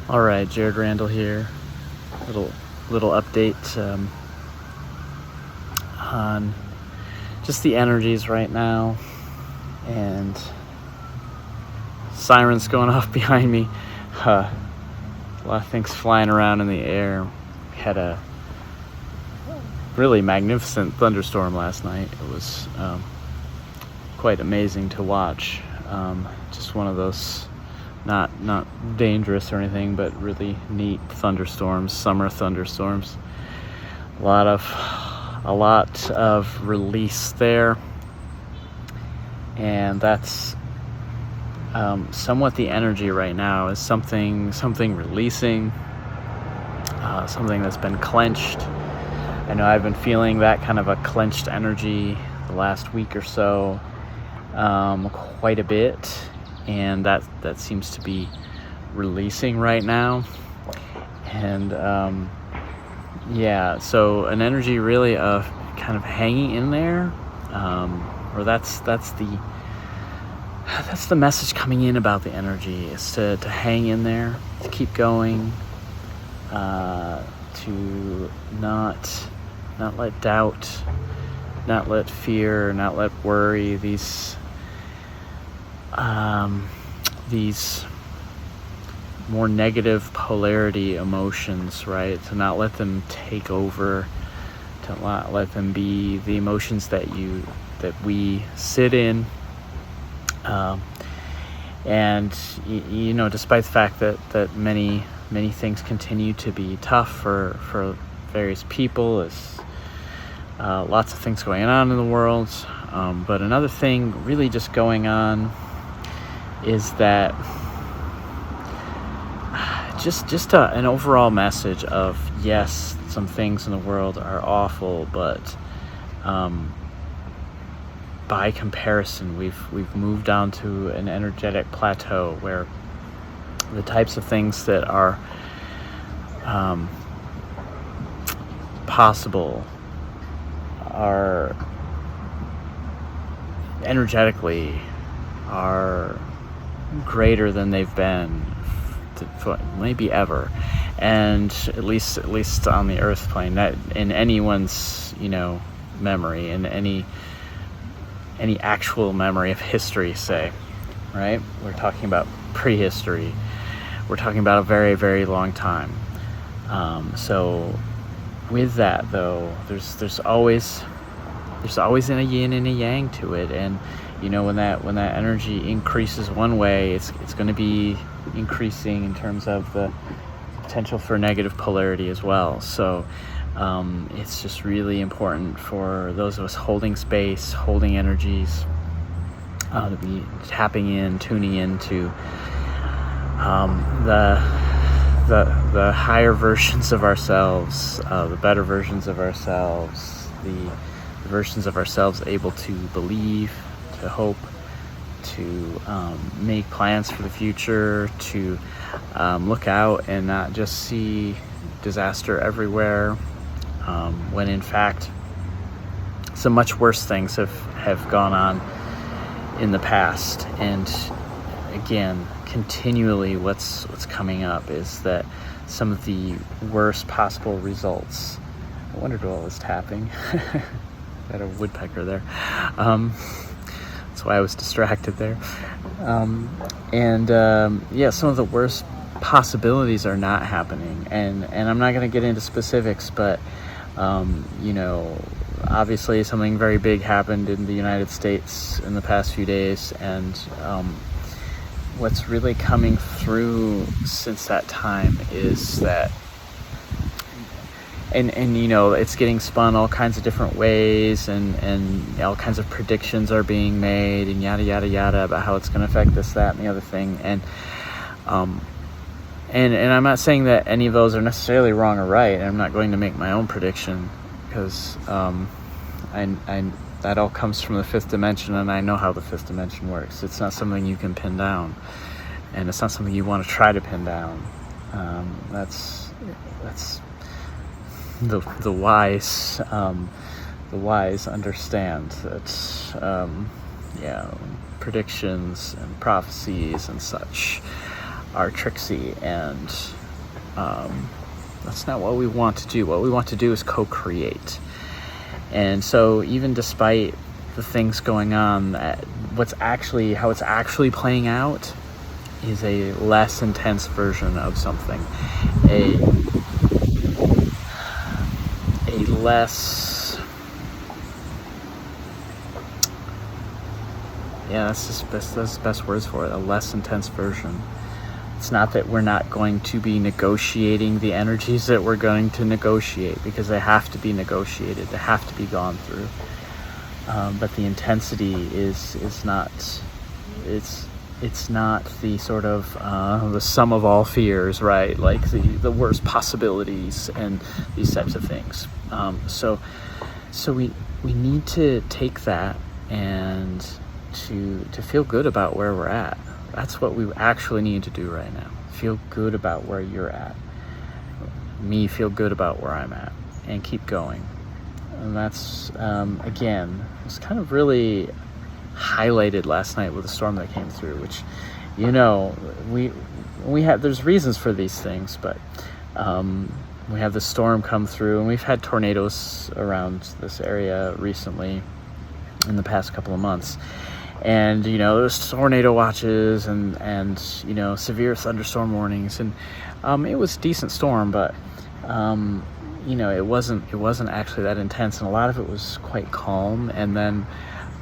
All right, Jared Randall here. Little update on just the energies right now, and sirens going off behind me. A lot of things flying around in the air. We had a really magnificent thunderstorm last night. It was quite amazing to watch. Just one of those not dangerous or anything, but really neat thunderstorms, summer thunderstorms. A lot of release there, and that's somewhat the energy right now, is something releasing, something that's been clenched. I know I've been feeling that kind of a clenched energy the last week or so, quite a bit, and that seems to be releasing right now. And so an energy really of kind of hanging in there, or that's the message coming in about the energy, is to hang in there, to keep going, to not let doubt, not let fear, not let worry, these more negative polarity emotions, right? To not let them take over, to not let them be the emotions that we sit in. And despite the fact that many things continue to be tough for various people, is lots of things going on in the world, but another thing really just going on is that just an overall message of, yes, some things in the world are awful, but by comparison, we've moved down to an energetic plateau where the types of things that are possible are energetically are greater than they've been maybe ever, and at least on the earth plane, that in anyone's memory, in any actual memory of history, say, right? We're talking about prehistory. We're talking about a very, very long time. So with that, though, there's always a yin and a yang to it, and when that energy increases one way, it's going to be increasing in terms of the potential for negative polarity as well. So it's just really important for those of us holding space, holding energies, to be tapping in, tuning into the higher versions of ourselves, the better versions of ourselves, the versions of ourselves able to believe, to hope, to make plans for the future, to look out and not just see disaster everywhere, when in fact some much worse things have gone on in the past. And again, continually what's coming up is that some of the worst possible results. I wondered what was tapping. Got a woodpecker there. That's why I was distracted there. Some of the worst possibilities are not happening, and I'm not going to get into specifics, but obviously something very big happened in the United States in the past few days, and what's really coming through since that time is that, and it's getting spun all kinds of different ways, and all kinds of predictions are being made, and yada yada yada, about how it's going to affect this, that, and the other thing, and I'm not saying that any of those are necessarily wrong or right, and I'm not going to make my own prediction, because that all comes from the fifth dimension, and I know how the fifth dimension works. It's not something you can pin down, and it's not something you want to try to pin down. That's the wise. The wise understand that predictions and prophecies and such are tricksy, and that's not what we want to do. What we want to do is co-create. And so even despite the things going on, how it's actually playing out is a less intense version of something, a less, that's the best words for it, a less intense version. It's not that we're not going to be negotiating the energies that we're going to negotiate, because they have to be negotiated, they have to be gone through. But the intensity is not, it's not the sort of the sum of all fears, right? Like the worst possibilities and these types of things. So we need to take that and to feel good about where we're at. That's what we actually need to do right now. Feel good about where you're at. Me feel good about where I'm at, and keep going. And that's, again, it's kind of really highlighted last night with the storm that came through, which, there's reasons for these things, but we have the storm come through, and we've had tornadoes around this area recently in the past couple of months. And, there's tornado watches and severe thunderstorm warnings. And it was a decent storm, but, it wasn't actually that intense. And a lot of it was quite calm. And then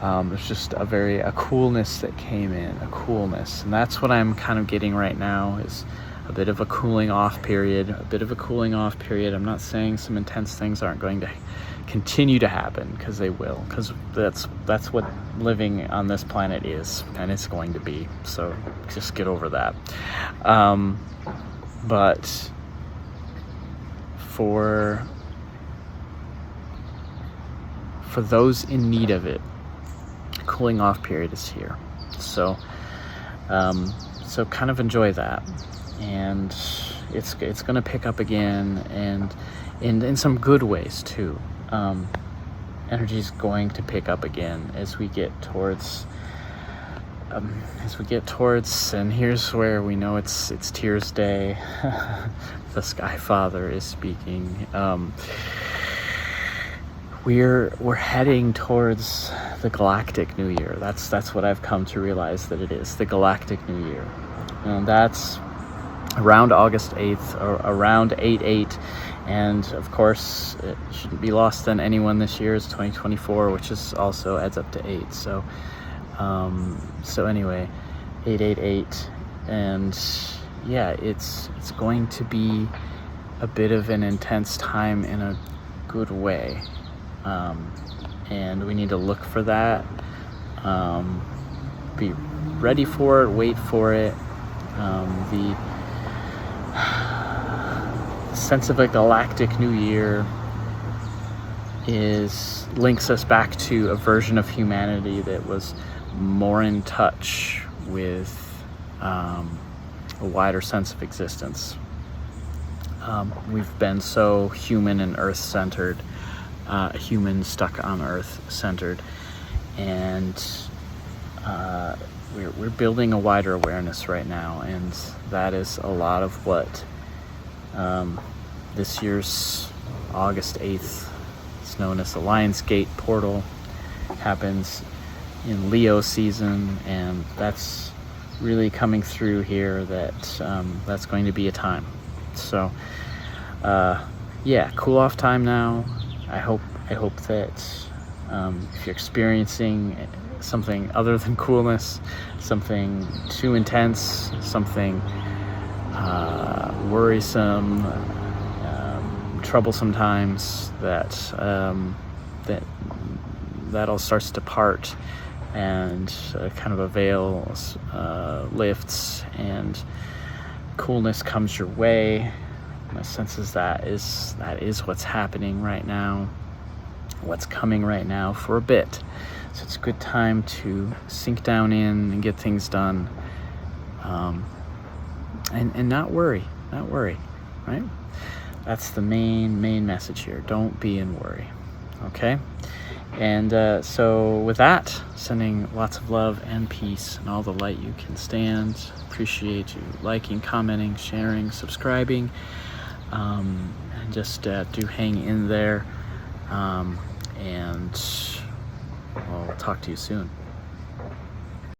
there's just a coolness that came in, a coolness. And that's what I'm kind of getting right now, is a bit of a cooling off period, I'm not saying some intense things aren't going to continue to happen, because they will, because that's what living on this planet is, and it's going to be. So just get over that. But for those in need of it, cooling off period is here. So kind of enjoy that, and it's going to pick up again, and in some good ways too. Energy is going to pick up again as we get towards, and here's where we know it's Tears Day. The Sky Father is speaking. We're heading towards the galactic New Year. That's what I've come to realize that it is, the galactic New Year, and that's around August 8th, or around 8/8. And of course, it shouldn't be lost on anyone this year is 2024, which is also adds up to 8. So anyway, 888, and it's going to be a bit of an intense time in a good way, and we need to look for that. Be ready for it. Wait for it. The sense of a galactic New Year links us back to a version of humanity that was more in touch with a wider sense of existence. We've been so human and earth-centered, human stuck on earth-centered, and we're building a wider awareness right now, and that is a lot of what this year's August 8th is known as the Lionsgate portal happens in Leo season, and that's really coming through here. That's going to be a time. So cool off time now. I hope that if you're experiencing something other than coolness, something too intense, something worrisome, troublesome times, that all starts to part, and kind of a veil lifts, and coolness comes your way. My sense is that is what's happening right now, what's coming right now for a bit. So it's a good time to sink down in and get things done, and not worry, right? That's the main message here. Don't be in worry, okay? And so with that, sending lots of love and peace and all the light you can stand. Appreciate you liking, commenting, sharing, subscribing, and just do hang in there, and I'll talk to you soon.